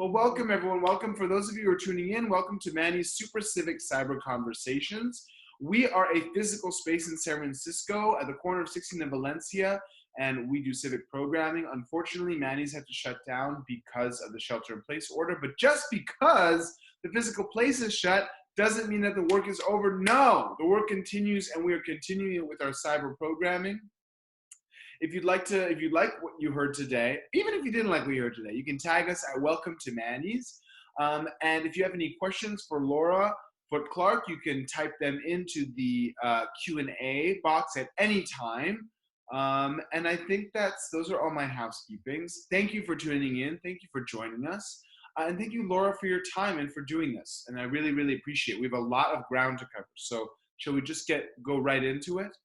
Well, welcome everyone. Welcome for those of you who are tuning in. Welcome to Manny's Super Civic Cyber Conversations. We are a physical space in San Francisco at the corner of 16th and Valencia, and we do civic programming. Unfortunately, Manny's had to shut down because of the shelter-in-place order, but just because the physical place is shut doesn't mean that the work is over. No, the work continues, and we are continuing it with our cyber programming. If you'd like what you heard today, even if you didn't like what you heard today, you can tag us at Welcome to Manny's. And if you have any questions for Laura Foote Clark, you can type them into the Q&A box at any time. And I think those are all my housekeepings. Thank you for tuning in. Thank you for joining us. And thank you, Laura, for your time and for doing this. And I really, really appreciate it. We have a lot of ground to cover. So shall we just go right into it?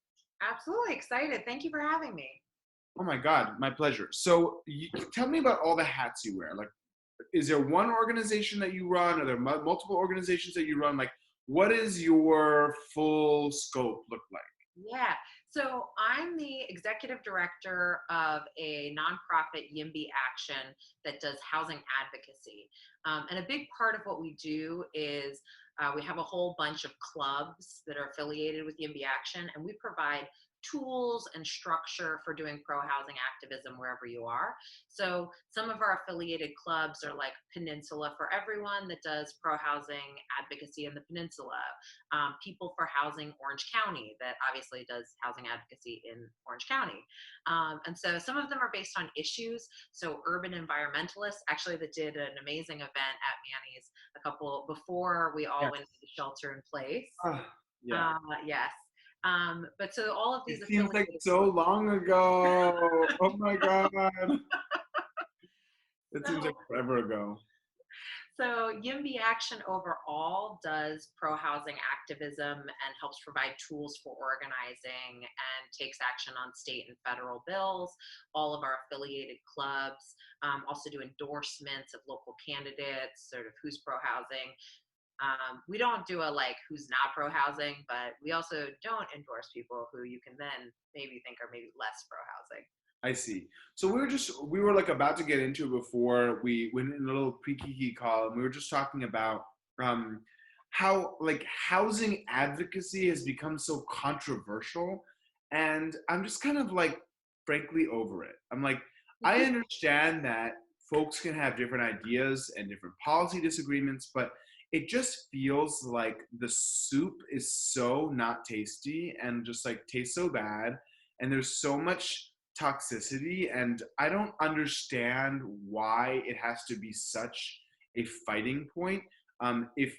Absolutely excited. Thank you for having me. Oh my God, my pleasure. So tell me about all the hats you wear. Like, is there one organization that you run? Are there multiple organizations that you run? Like, what is your full scope look like? Yeah. So I'm the executive director of a nonprofit, Yimby Action, that does housing advocacy. And a big part of what we do is we have a whole bunch of clubs that are affiliated with Yimby Action, and we provide tools and structure for doing pro-housing activism wherever you are. So some of our affiliated clubs are like Peninsula for Everyone that does pro-housing advocacy in the Peninsula, People for Housing Orange County that obviously does housing advocacy in Orange County. And so some of them are based on issues. So Urban Environmentalists actually that did an amazing event at Manny's before we all went into the shelter in place. Yeah. Yes. But so all of these it seems like so long ago. Oh my God. It seems like forever ago. So Yimby Action overall does pro-housing activism and helps provide tools for organizing and takes action on state and federal bills. All of our affiliated clubs also do endorsements of local candidates, sort of who's pro-housing. We don't do who's not pro-housing, but we also don't endorse people who you can then maybe think are maybe less pro-housing. I see. So we were like about to get into it before we went in a little pre-kiki call, and we were just talking about how like housing advocacy has become so controversial, and I'm just kind of like frankly over it. I'm like, I understand that folks can have different ideas and different policy disagreements, but it just feels like the soup is so not tasty and just like tastes so bad, and there's so much toxicity, and I don't understand why it has to be such a fighting point. If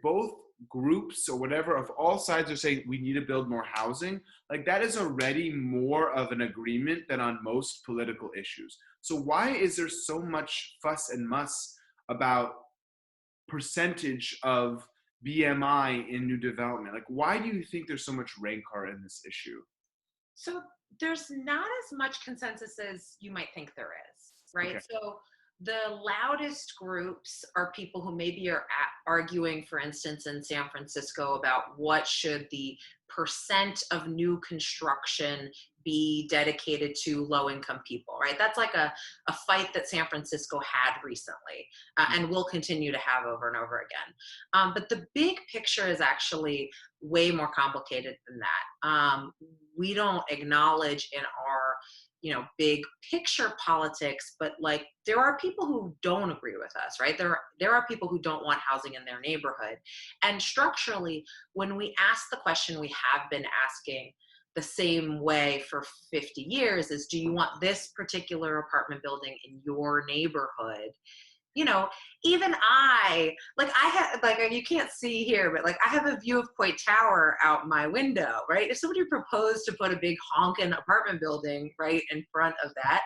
both groups or whatever of all sides are saying we need to build more housing, like that is already more of an agreement than on most political issues. So why is there so much fuss and muss about percentage of BMI in new development? Like, why do you think there's so much rancor in this issue? So there's not as much consensus as you might think there is, right? Okay. So the loudest groups are people who maybe are arguing, for instance, in San Francisco about what should the percent of new construction be dedicated to low-income people, right? That's like a fight that San Francisco had recently and will continue to have over and over again. But the big picture is actually way more complicated than that. We don't acknowledge in our big picture politics, but like there are people who don't agree with us, right? There are people who don't want housing in their neighborhood. And structurally, when we ask the question we have been asking the same way for 50 years is, do you want this particular apartment building in your neighborhood? Even you can't see here, but like I have a view of Coit Tower out my window, right? If somebody proposed to put a big honkin' apartment building right in front of that,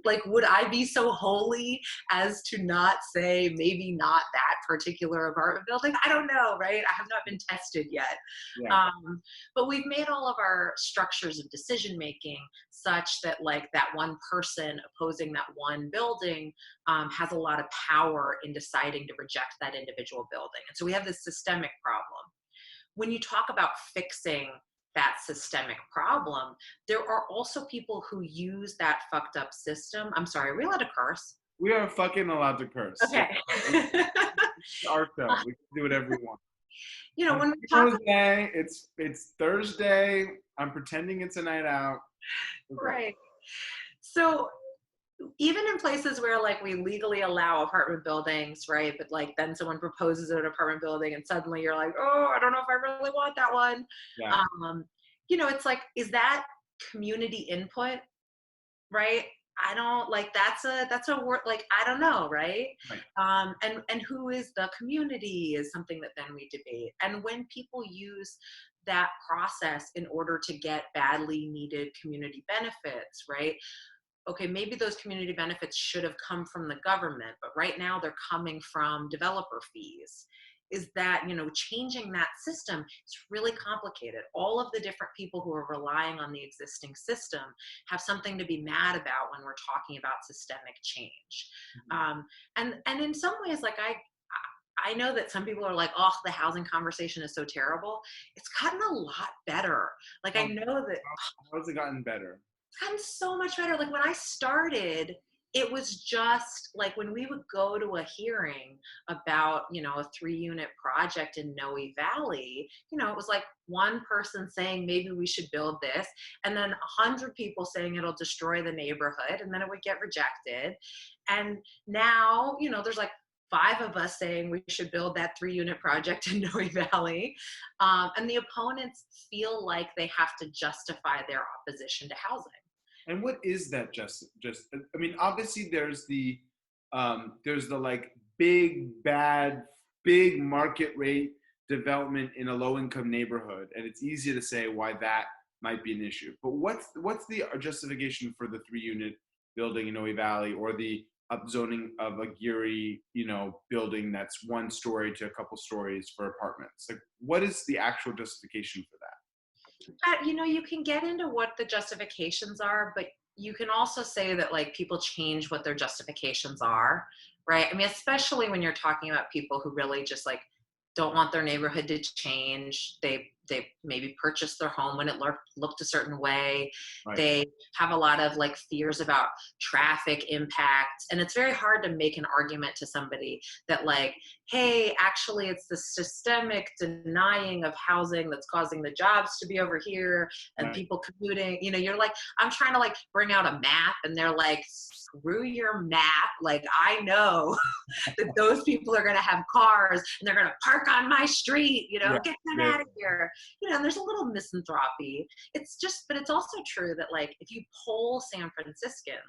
like, would I be so holy as to not say maybe not that particular apartment building? I don't know, right? I have not been tested yet. Yeah. But we've made all of our structures of decision making such that like that one person opposing that one building has a lot of power in deciding to reject that individual building. And so we have this systemic problem. When you talk about fixing that systemic problem, there are also people who use that fucked up system. I'm sorry, are we allowed to curse? We are fucking allowed to curse. Okay. It's our show. We can do whatever we want. On When we San talk, Jose, it's Thursday. I'm pretending it's a night out. Okay. right. So even in places where like we legally allow apartment buildings, right? But like then someone proposes an apartment building and suddenly you're like, oh, I don't know if I really want that one. Yeah. Um, it's like, is that community input, right? I don't like that's a word like I don't know, right? Right. And who is the community is something that then we debate. And when people use that process in order to get badly needed community benefits, right? Okay, maybe those community benefits should have come from the government, but right now they're coming from developer fees. Is that, changing that system is really complicated. All of the different people who are relying on the existing system have something to be mad about when we're talking about systemic change. And in some ways, like I know that some people are like, oh, the housing conversation is so terrible. It's gotten a lot better. Like I How, know that how has it gotten better? gotten so much better. Like when I started, it was just like when we would go to a hearing about, a 3-unit project in Noe Valley, it was like one person saying maybe we should build this, and then 100 people saying it'll destroy the neighborhood, and then it would get rejected. And now, there's like 5 of us saying we should build that 3-unit project in Noe Valley. And the opponents feel like they have to justify their opposition to housing. And what is that just I mean, obviously there's the like big bad big market rate development in a low income neighborhood, and it's easy to say why that might be an issue. But what's the justification for the 3-unit building in Noe Valley, or the upzoning of a Geary, building that's 1 story to a couple stories for apartments? Like, what is the actual justification for that? You can get into what the justifications are, but you can also say that like people change what their justifications are, right? I mean, especially when you're talking about people who really just like don't want their neighborhood to change. They maybe purchased their home when it looked a certain way. Right. They have a lot of like fears about traffic impacts, and it's very hard to make an argument to somebody that like, hey, actually it's the systemic denying of housing that's causing the jobs to be over here and Right. people commuting. You're like, I'm trying to like bring out a map, and they're like, screw your map. Like, I know that those people are going to have cars and they're going to park on my street, Yeah. get them Yeah. out of here. And there's a little misanthropy. But it's also true that like, if you poll San Franciscans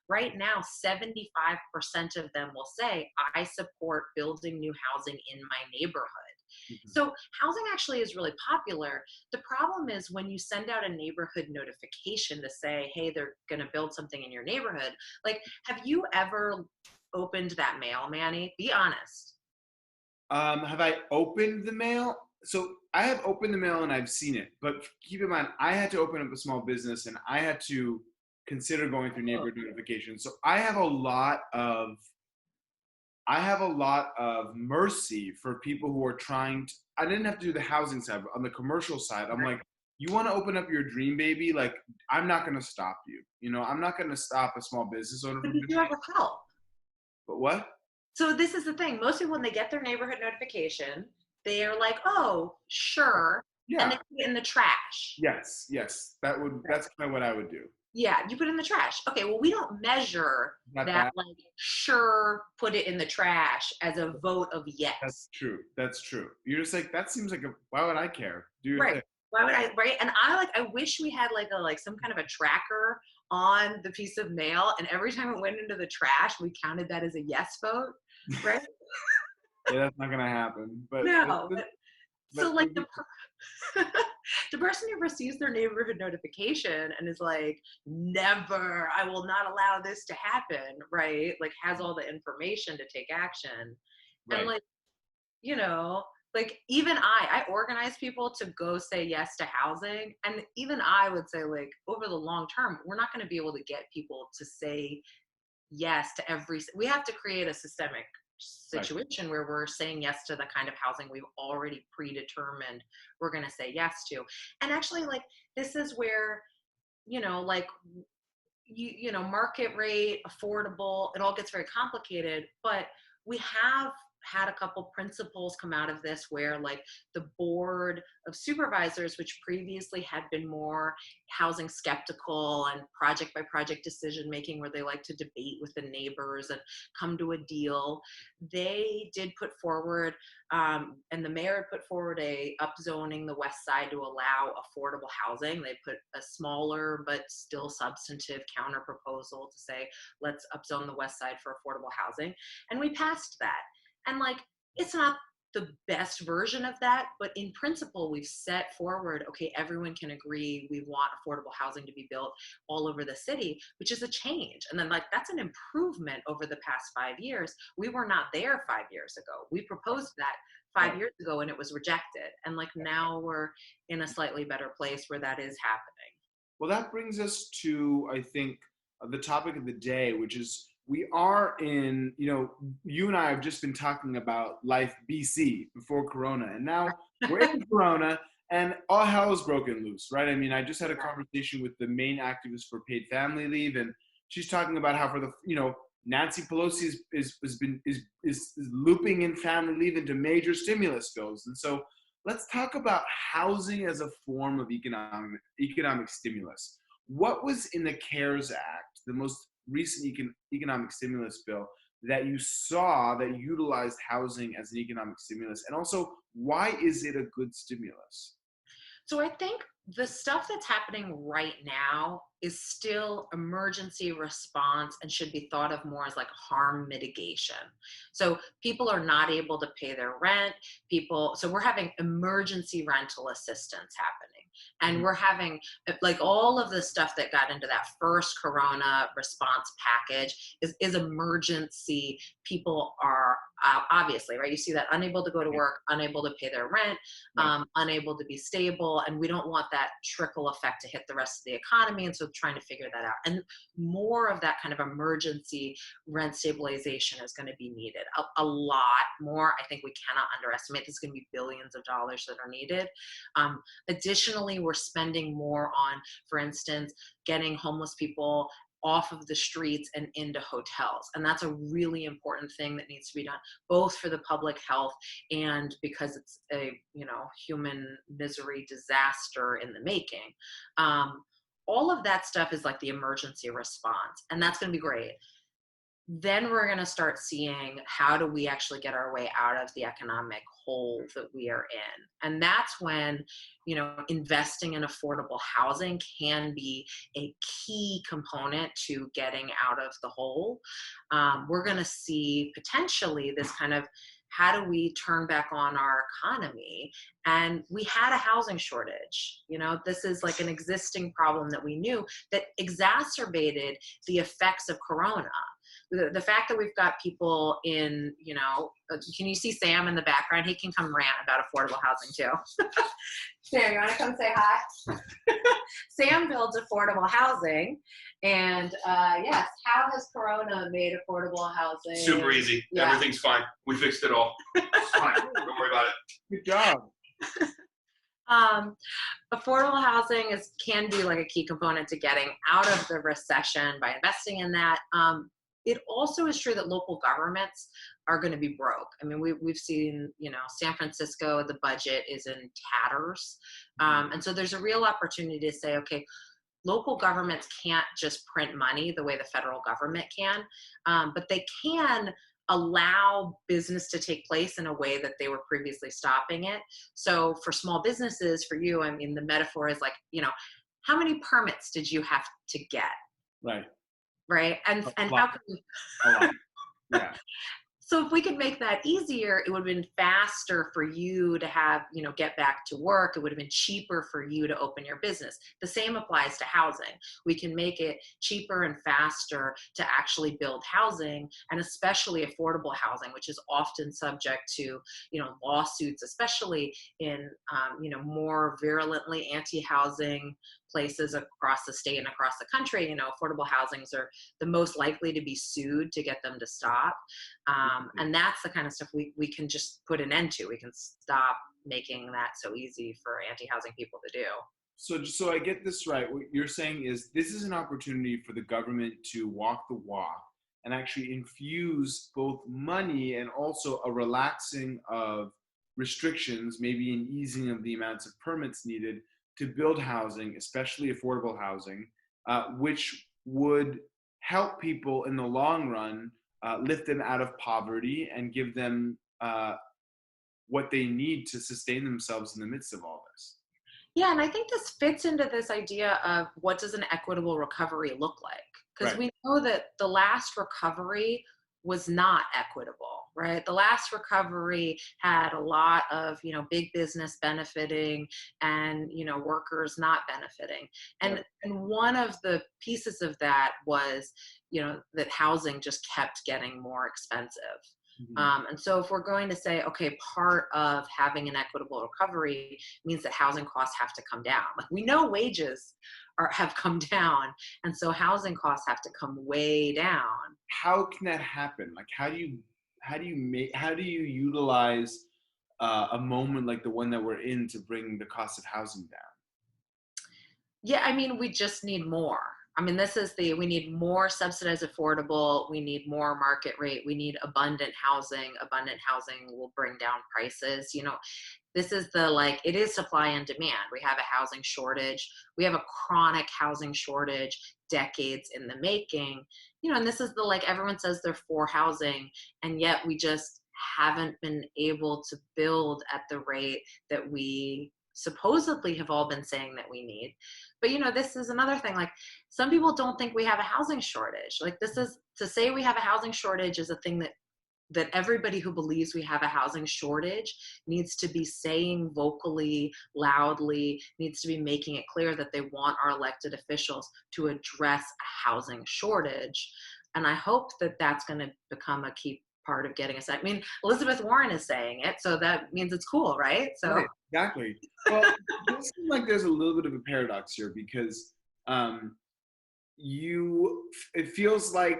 right now, 75% of them will say, I support building new housing in my neighborhood. Mhm. So housing actually is really popular. The problem is when you send out a neighborhood notification to say, hey, they're going to build something in your neighborhood. Like, have you ever opened that mail, Manny? Be honest. Have I opened the mail? So I have opened the mail and I've seen it, but keep in mind, I had to open up a small business and I had to consider going through Oh, neighborhood notifications. So I have a lot of mercy for people who are trying to. I didn't have to do the housing side, but on the commercial side, I'm right. like, you want to open up your dream, baby? Like, I'm not going to stop you. I'm not going to stop a small business owner But from did doing you it. ever help? But what? So this is the thing. Most people, when they get their neighborhood notification, they are like, oh, sure. And they Yeah. put it in the trash. Yes. Yes. That's kind of what I would do. Yeah, you put it in the trash. Okay, well, we don't measure Not that that. like, sure, put it in the trash as a vote of That's yes. true. That's true. You're just like, that seems like why would I care? Do your Right. thing. Why would I, right? And I wish we had like some kind of a tracker on the piece of mail, and every time it went into the trash, we counted that as a yes vote, right? Yeah, that's not gonna happen. But No. but So like the person who receives their neighborhood notification and is like, never, I will not allow this to happen, right? Like has all the information to take action. And right. like, you know, like even I organize people to go say yes to housing. And even I would say like over the long term, we're not going to be able to get people to say yes to we have to create a systemic Right. situation where we're saying yes to the kind of housing we've already predetermined we're going to say yes to. And actually like this is where like market rate, affordable, it all gets very complicated, but we have had a couple principles come out of this where like the board of supervisors, which previously had been more housing skeptical and project by project decision making where they like to debate with the neighbors and come to a deal, they did put forward, and the mayor had put forward a upzoning the west side to allow affordable housing. They put a smaller but still substantive counter proposal to say let's upzone the west side for affordable housing, and we passed that. And like, it's not the best version of that, but in principle, we've set forward, okay, everyone can agree we want affordable housing to be built all over the city, which is a change. And then like, that's an improvement over the past 5 years. We were not there 5 years ago. We proposed that five Right. years ago and it was rejected. And like now we're in a slightly better place where that is happening. Well, that brings us to, I think, the topic of the day, which is we are in, you and I have just been talking about life BC before Corona, and now we're in Corona and all hell is broken loose, right? I mean, I just had a conversation with the main activist for paid family leave, and she's talking about how for the, Nancy Pelosi is looping in family leave into major stimulus bills. And so let's talk about housing as a form of economic stimulus. What was in the CARES Act, the most recent economic stimulus bill, that you saw that utilized housing as an economic stimulus? And also, why is it a good stimulus? So I think the stuff that's happening right now is still emergency response and should be thought of more as like harm mitigation. So people are not able to pay their rent. So we're having emergency rental assistance happening. And we're having like all of the stuff that got into that first Corona response package is emergency. People are obviously, right? You see that unable to go to work, unable to pay their rent, unable to be stable. And we don't want that trickle effect to hit the rest of the economy. And so trying to figure that out. And more of that kind of emergency rent stabilization is going to be needed. A lot more. I think we cannot underestimate. There's going to be billions of dollars that are needed. Additionally, we're spending more on, for instance, getting homeless people off of the streets and into hotels. And that's a really important thing that needs to be done, both for the public health and because it's a, human misery disaster in the making. All of that stuff is like the emergency response, and that's going to be great. Then we're going to start seeing how do we actually get our way out of the economic hole that we are in. And that's when, investing in affordable housing can be a key component to getting out of the hole. We're going to see potentially this kind of how do we turn back on our economy? And we had a housing shortage. This is like an existing problem that we knew that exacerbated the effects of Corona. The fact that we've got people in, can you see Sam in the background? He can come rant about affordable housing too. Sam, you want to come say hi? Sam builds affordable housing. And yes, how has Corona made affordable housing? Super easy. Yeah. Everything's fine. We fixed it all. Fine. Don't worry about it. Good job. Affordable housing can be like a key component to getting out of the recession by investing in that. It also is true that local governments are going to be broke. I mean, we've seen, San Francisco, the budget is in tatters. And so there's a real opportunity to say, okay, local governments can't just print money the way the federal government can, but they can allow business to take place in a way that they were previously stopping it. So for small businesses, for you, I mean, the metaphor is like, how many permits did you have to get? Right. Right. And how can we, yeah. So if we could make that easier, it would have been faster for you to have, get back to work. It would have been cheaper for you to open your business. The same applies to housing. We can make it cheaper and faster to actually build housing, and especially affordable housing, which is often subject to, lawsuits, especially in, more virulently anti-housing places across the state and across the country. Affordable housings are the most likely to be sued to get them to stop. And that's the kind of stuff we can just put an end to. We can stop making that so easy for anti-housing people to do. So just so I get this right, what you're saying is this is an opportunity for the government to walk the walk and actually infuse both money and also a relaxing of restrictions, maybe an easing of the amounts of permits needed to build housing, especially affordable housing, which would help people in the long run lift them out of poverty and give them what they need to sustain themselves in the midst of all this. Yeah, and I think this fits into this idea of what does an equitable recovery look like? Because Right. we know that the last recovery was not equitable, right? The last recovery had a lot of, big business benefiting and, workers not benefiting. Yep. And one of the pieces of that was, that housing just kept getting more expensive. Mhm. And so if we're going to say, okay, part of having an equitable recovery means that housing costs have to come down. Like we know wages have come down, and so housing costs have to come way down. How can that happen? Like, how do you utilize a moment like the one that we're in to bring the cost of housing down? Yeah, I mean, we just need more. I mean, we need more subsidized affordable, we need more market rate, we need abundant housing. Abundant housing will bring down prices. This is it is supply and demand. We have a housing shortage. We have a chronic housing shortage, decades in the making. And this is everyone says they're for housing, and yet we just haven't been able to build at the rate that we supposedly have all been saying that we need. But this is another thing. Like some people don't think we have a housing shortage. Like this is to say we have a housing shortage is a thing that everybody who believes we have a housing shortage needs to be saying vocally, loudly, needs to be making it clear that they want our elected officials to address a housing shortage. And I hope that that's going to become a key part of getting us. I mean, Elizabeth Warren is saying it, so that means it's cool, right? So Right, exactly. Well, it does seem like there's a little bit of a paradox here because um, it feels like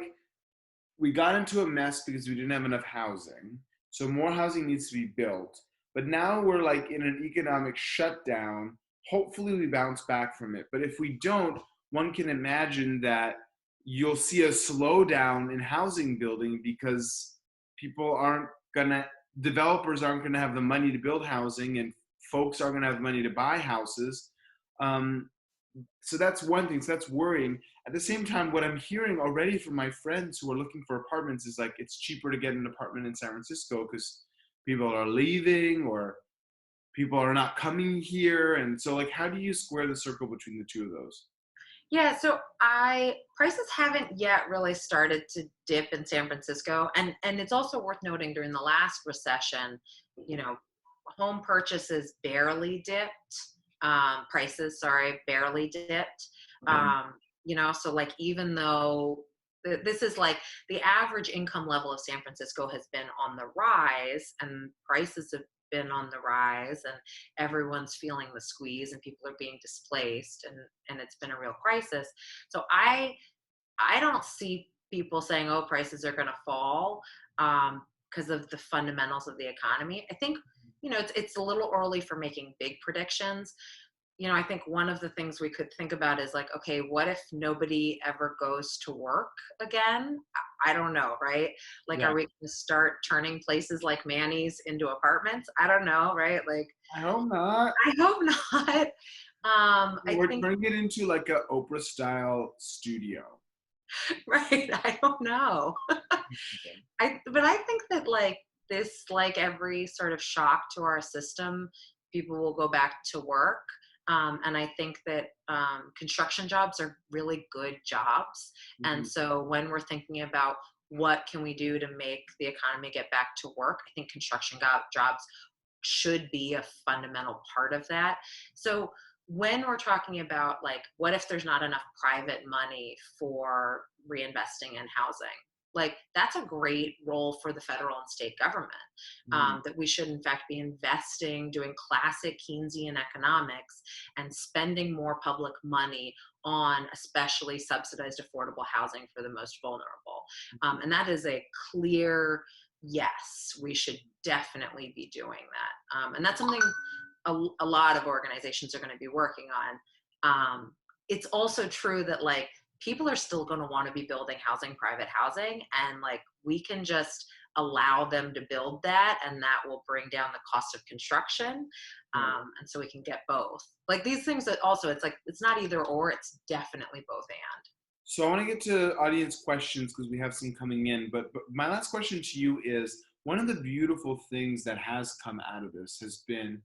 we got into a mess because we didn't have enough housing. So more housing needs to be built. But now we're like in an economic shutdown. Hopefully we bounce back from it. But if we don't, one can imagine that you'll see a slowdown in housing building because people aren't gonna, developers aren't gonna have the money to build housing and folks aren't gonna have money to buy houses. Um, so that's one thing. So that's worrying. At the same time, what I'm hearing already from my friends who are looking for apartments is like it's cheaper to get an apartment in San Francisco because people are leaving or people are not coming here. And so, like, how do you square the circle between the two of those? yeah, so I prices haven't yet really started to dip in San Francisco, and it's also worth noting during the last recession, you know, home purchases barely dipped. Prices, sorry, barely dipped. Okay. So even though this is the average income level of San Francisco has been on the rise, and prices have been on the rise, and everyone's feeling the squeeze, and people are being displaced, and it's been a real crisis. So I don't see people saying, oh, prices are going to fall because of the fundamentals of the economy. I think it's a little early for making big predictions. I think one of the things we could think about is okay, what if nobody ever goes to work again? I don't know, right? Yeah. Are we going to start turning places like Manny's into apartments? I don't know, right? I hope not. I hope not. I We're think, turning it into like a Oprah style studio. right? I don't know. But I think that this, every sort of shock to our system, people will go back to work. And I think that construction jobs are really good jobs. And Mhm. so when we're thinking about what can we do to make the economy get back to work, I think construction jobs should be a fundamental part of that. So when we're talking about what if there's not enough private money for reinvesting in housing, that's a great role for the federal and state government. Mhm. That we should in fact be investing, doing classic Keynesian economics and spending more public money on especially subsidized affordable housing for the most vulnerable. And that is a clear yes, we should definitely be doing that. And that's something a lot of organizations are going to be working on. It's also true that like people are still going to want to be building housing, private housing, and like we can just allow them to build that, and that will bring down the cost of construction. And so we can get both. Like these things that also, it's like it's not either or, it's definitely both and. So I want to get to audience questions because we have some coming in. But my last question to you is, one of the beautiful things that has come out of this has been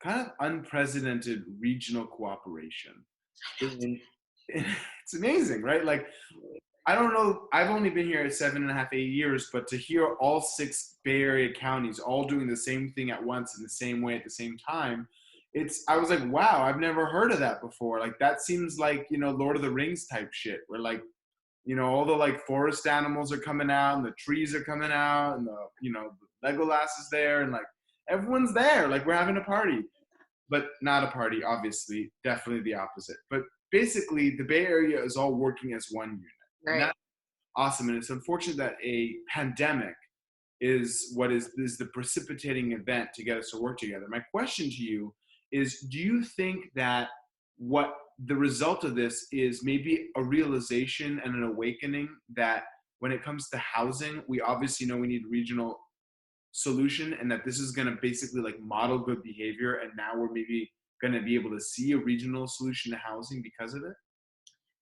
kind of unprecedented regional cooperation. It's amazing, right? Like, I don't know, I've only been here 7.5, 8 years, but to hear all 6 Bay Area counties all doing the same thing at once in the same way at the same time, I was like, wow, I've never heard of that before. Like, that seems like, Lord of the Rings type shit, where like, all the like forest animals are coming out and the trees are coming out and the Legolas is there and like everyone's there. Like, we're having a party, but not a party, obviously, definitely the opposite. But basically, the Bay Area is all working as one unit. Right. And that's awesome. And it's unfortunate that a pandemic is what is the precipitating event to get us to work together. My question to you is, do you think that what the result of this is maybe a realization and an awakening that when it comes to housing, we obviously know we need regional solution, and that this is going to basically like model good behavior, and now we're maybe going to be able to see a regional solution to housing because of it?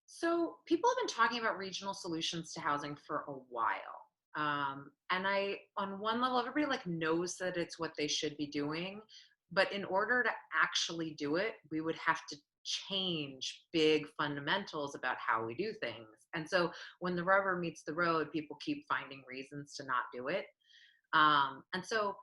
So people have been talking about regional solutions to housing for a while. And on one level, everybody like knows that it's what they should be doing. But in order to actually do it, we would have to change big fundamentals about how we do things. And so when the rubber meets the road, people keep finding reasons to not do it. And so,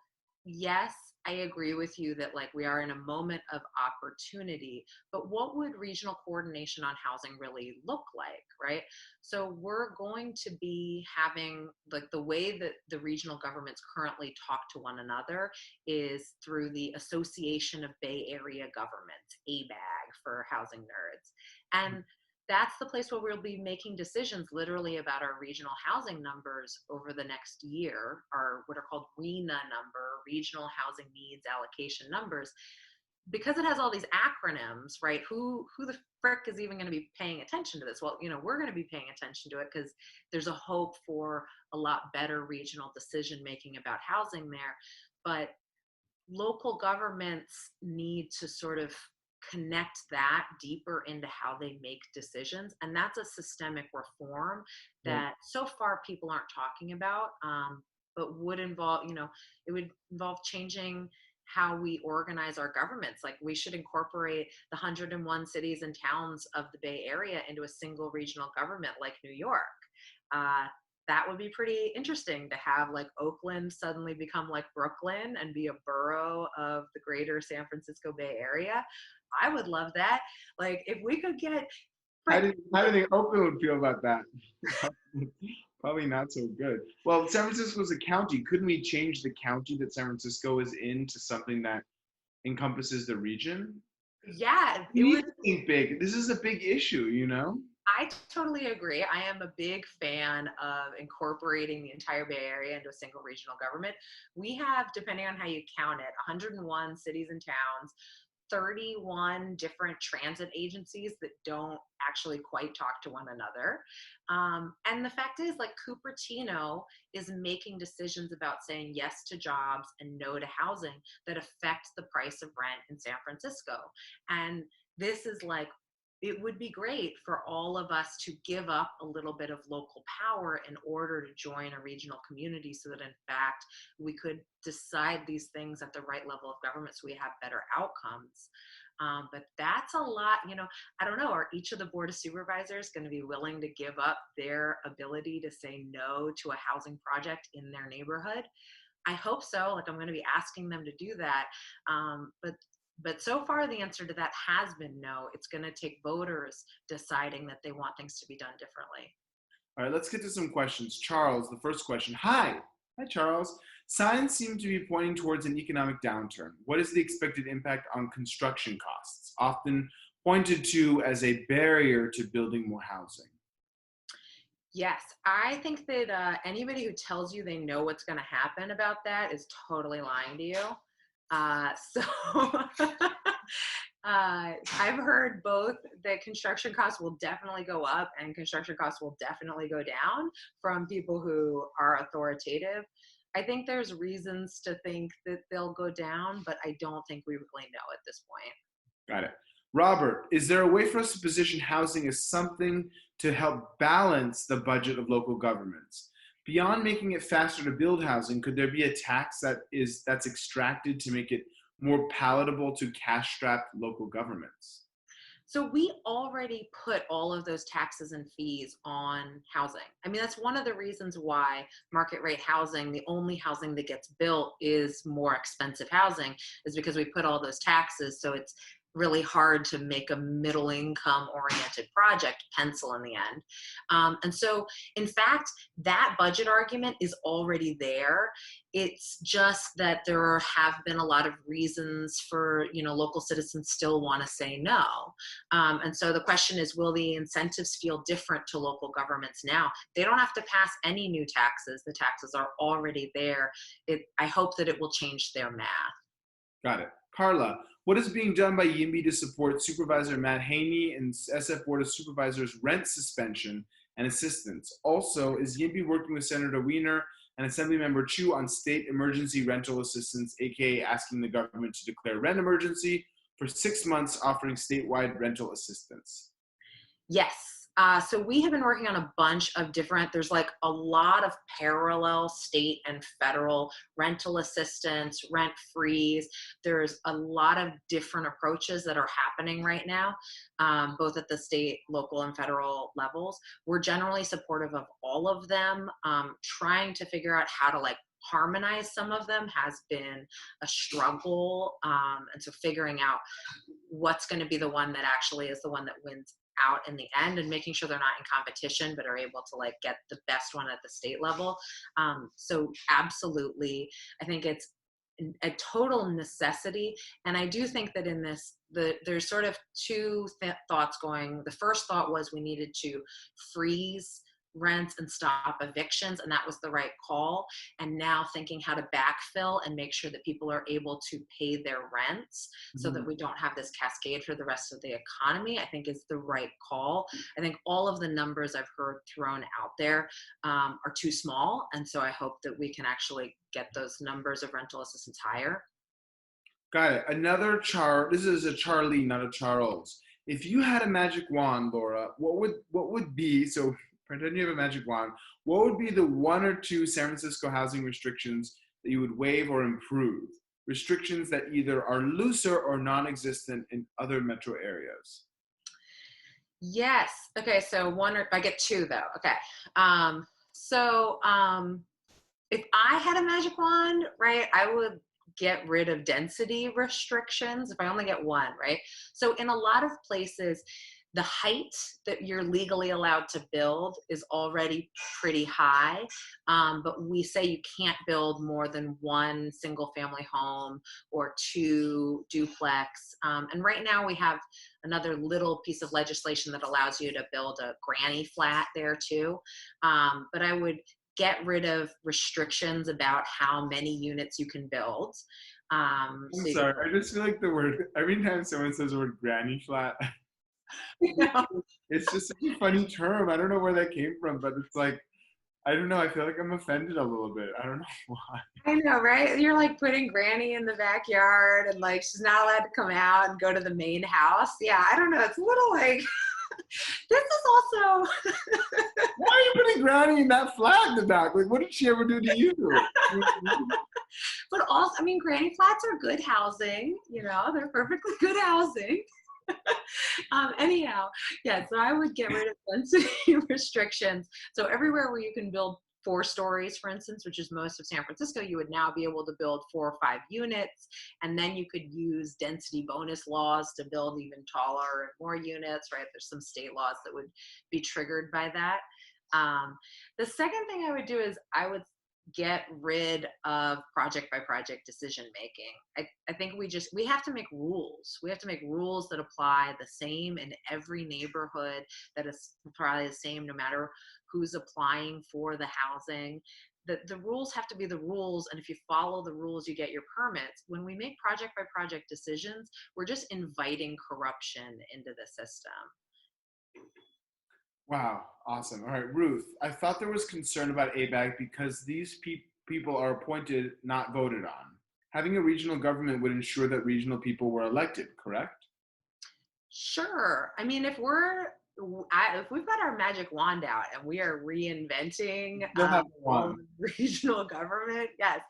yes, I agree with you that like we are in a moment of opportunity, but what would regional coordination on housing really look like, right? So we're going to be having like the way that the regional governments currently talk to one another is through the Association of Bay Area Governments, ABAG for housing nerds. And that's the place where we'll be making decisions literally about our regional housing numbers over the next year, our what are called RHNA number, regional housing needs allocation numbers, because it has all these acronyms, right? Who the frick is even going to be paying attention to this? Well, we're going to be paying attention to it because there's a hope for a lot better regional decision making about housing there. But local governments need to sort of connect that deeper into how they make decisions, and that's a systemic reform that so far people aren't talking about, but would involve it would involve changing how we organize our governments. Like we should incorporate the 101 cities and towns of the Bay Area into a single regional government like New York. That would be pretty interesting to have like Oakland suddenly become like Brooklyn and be a borough of the greater San Francisco Bay Area. I would love that. Like if we could get. How do you think Oakland would feel about that? Probably not so good. Well, San Francisco is a county. Couldn't we change the county that San Francisco is in to something that encompasses the region? Yeah, We need to think big. This is a big issue, I totally agree. I am a big fan of incorporating the entire Bay Area into a single regional government. We have, depending on how you count it, 101 cities and towns, 31 different transit agencies that don't actually quite talk to one another. And the fact is, like, Cupertino is making decisions about saying yes to jobs and no to housing that affect the price of rent in San Francisco. And this is like, it would be great for all of us to give up a little bit of local power in order to join a regional community so that in fact we could decide these things at the right level of government so we have better outcomes. But that's a lot, I don't know, are each of the board of supervisors going to be willing to give up their ability to say no to a housing project in their neighborhood? I hope so. Like I'm going to be asking them to do that. But so far, the answer to that has been no. It's going to take voters deciding that they want things to be done differently. All right, let's get to some questions. Charles, the first question. Hi, Charles. Signs seem to be pointing towards an economic downturn. What is the expected impact on construction costs, often pointed to as a barrier to building more housing? Yes, I think that anybody who tells you they know what's going to happen about that is totally lying to you. So I've heard both that construction costs will definitely go up and construction costs will definitely go down from people who are authoritative. I think there's reasons to think that they'll go down, but I don't think we really know at this point. Got it. Robert, is there a way for us to position housing as something to help balance the budget of local governments? Beyond making it faster to build housing, could there be a tax that's extracted to make it more palatable to cash-strapped local governments? So we already put all of those taxes and fees on housing. I mean, that's one of the reasons why market rate housing, the only housing that gets built is more expensive housing, is because we put all those taxes. So it's really hard to make a middle income oriented project pencil in the end. And so, in fact, that budget argument is already there. It's just that there have been a lot of reasons for, local citizens still want to say no. And so the question is, will the incentives feel different to local governments now? They don't have to pass any new taxes. The taxes are already there. I hope that it will change their math. Got it. Carla, what is being done by Yimby to support Supervisor Matt Haney and SF Board of Supervisors rent suspension and assistance? Also, is Yimby working with Senator Wiener and Assemblymember Chu on state emergency rental assistance, aka asking the government to declare rent emergency for 6 months, offering statewide rental assistance? Yes. So we have been working on a bunch of there's like a lot of parallel state and federal rental assistance, rent freeze. There's a lot of different approaches that are happening right now, both at the state, local, and federal levels. We're generally supportive of all of them. Trying to figure out how to harmonize some of them has been a struggle. And so figuring out what's going to be the one that actually is the one that wins out in the end, and making sure they're not in competition but are able to get the best one at the state level. So absolutely, I think it's a total necessity. And I do think that in this, there's sort of two thoughts going. The first thought was we needed to freeze rents and stop evictions, and that was the right call. And now thinking how to backfill and make sure that people are able to pay their rents so that we don't have this cascade for the rest of the economy, I think is the right call. I think all of the numbers I've heard thrown out there are too small, and so I hope that we can actually get those numbers of rental assistance higher. Got it. This is a Charlie, not a Charles. If you had a magic wand, Laura, what would be, so pretend you have a magic wand, what would be the one or two San Francisco housing restrictions that you would waive or improve? Restrictions that either are looser or non-existent in other metro areas. Yes. Okay. So I get two though. Okay. If I had a magic wand, right, I would get rid of density restrictions if I only get one, right? So in a lot of places, the height that you're legally allowed to build is already pretty high, but we say you can't build more than one single family home or two duplex. And right now we have another little piece of legislation that allows you to build a granny flat there too. But I would get rid of restrictions about how many units you can build. I'm sorry, I just feel like the word, every time someone says the word granny flat, it's just such a funny term. I don't know where that came from, but it's I don't know. I feel like I'm offended a little bit. I don't know why. I know, right? You're putting Granny in the backyard and she's not allowed to come out and go to the main house. Yeah, I don't know. It's a little this is also. Why are you putting Granny in that flat in the back? What did she ever do to you? But also, I mean, granny flats are good housing. They're perfectly good housing. Anyhow, yeah, so I would get rid of density restrictions. So everywhere where you can build 4 stories, for instance, which is most of San Francisco, you would now be able to build 4 or 5 units. And then you could use density bonus laws to build even taller and more units, right? There's some state laws that would be triggered by that. The second thing I would do is I would get rid of project by project decision making. I think we have to make rules. We have to make rules that apply the same in every neighborhood, that is probably the same no matter who's applying for the housing. The rules have to be the rules, and if you follow the rules, you get your permits. When we make project by project decisions, we're just inviting corruption into the system. Wow, awesome. All right, Ruth, I thought there was concern about ABAG because these people are appointed, not voted on. Having a regional government would ensure that regional people were elected, correct? Sure. I mean, if we've got our magic wand out and we are reinventing You'll have all one. the regional government, yes.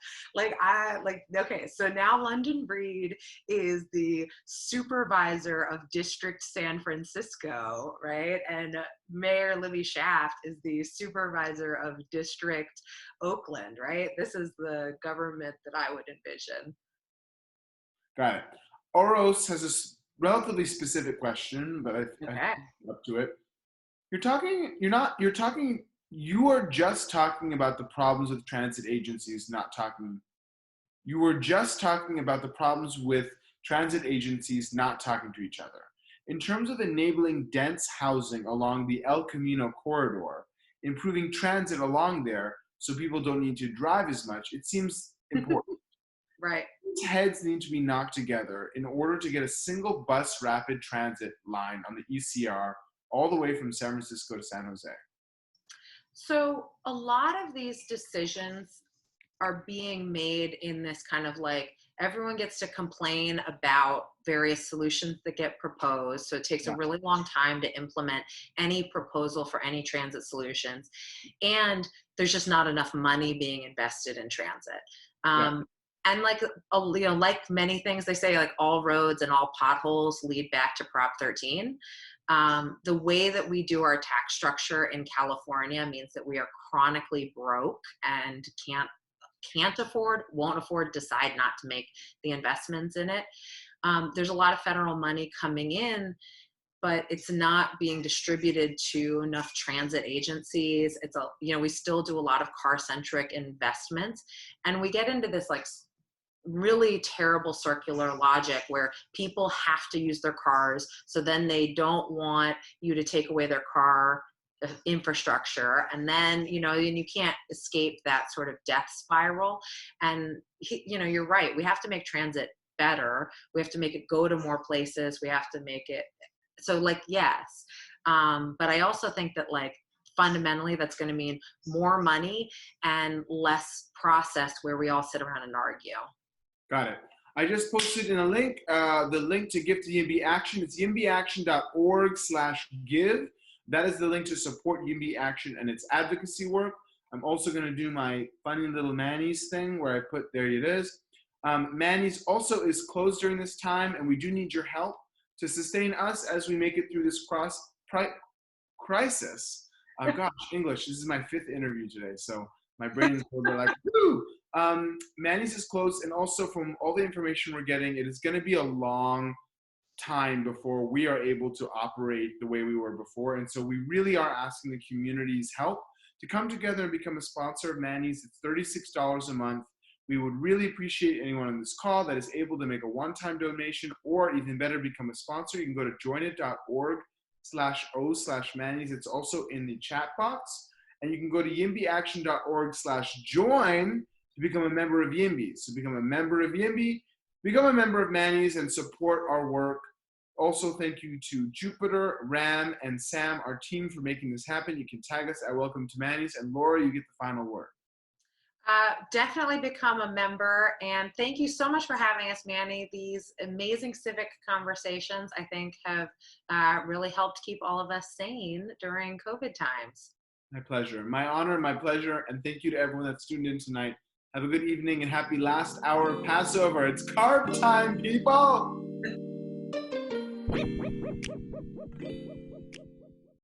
Okay, so now London Breed is the supervisor of District San Francisco, right? And Mayor Libby Schaaf is the supervisor of District Oakland, right? This is the government that I would envision. Got it. Oros has a relatively specific question, but I Okay. up to it. You are just talking about the problems with transit agencies, you were just talking about the problems with transit agencies not talking to each other. In terms of enabling dense housing along the El Camino corridor, improving transit along there so people don't need to drive as much, it seems important. Right. These heads need to be knocked together in order to get a single bus rapid transit line on the ECR all the way from San Francisco to San Jose. So a lot of these decisions are being made in this kind of like everyone gets to complain about various solutions that get proposed. So it takes a really long time to implement any proposal for any transit solutions. And there's just not enough money being invested in transit. And like many things, they say like all roads and all potholes lead back to Prop 13. The way that we do our tax structure in California means that we are chronically broke and can't afford, won't afford, decide not to make the investments in it. There's a lot of federal money coming in, but it's not being distributed to enough transit agencies. We still do a lot of car-centric investments, and we get into this like really terrible circular logic where people have to use their cars, so then they don't want you to take away their car infrastructure, and then and you can't escape that sort of death spiral. And you're right, we have to make transit better, we have to make it go to more places, we have to make it so yes, but I also think that fundamentally that's going to mean more money and less process where we all sit around and argue. Got it. I just posted in a link, the link to give to Yimby Action. It's yimbyaction.org/give. That is the link to support Yimby Action and its advocacy work. I'm also going to do my funny little Manny's thing where I put, there it is. Manny's also is closed during this time, and we do need your help to sustain us as we make it through this crisis. Gosh, English, this is my 5th interview today, so my brain is a little bit like, woo! Manny's is closed, and also from all the information we're getting, it is going to be a long time before we are able to operate the way we were before. And so we really are asking the community's help to come together and become a sponsor of Manny's. It's $36 a month. We would really appreciate anyone on this call that is able to make a one-time donation, or even better, become a sponsor. You can go to joinit.org/o/Manny's. It's also in the chat box. And you can go to yimbyAction.org/join to become a member of Yimby. So become a member of Yimby, become a member of Manny's, and support our work. Also, thank you to Jupiter, Ram, and Sam, our team, for making this happen. You can tag us at Welcome to Manny's. And Laura, you get the final word. Definitely become a member. And thank you so much for having us, Manny. These amazing civic conversations, I think, have really helped keep all of us sane during COVID times. My pleasure. My honor, my pleasure. And thank you to everyone that's tuned in tonight. Have a good evening and happy last hour of Passover. It's carb time, people!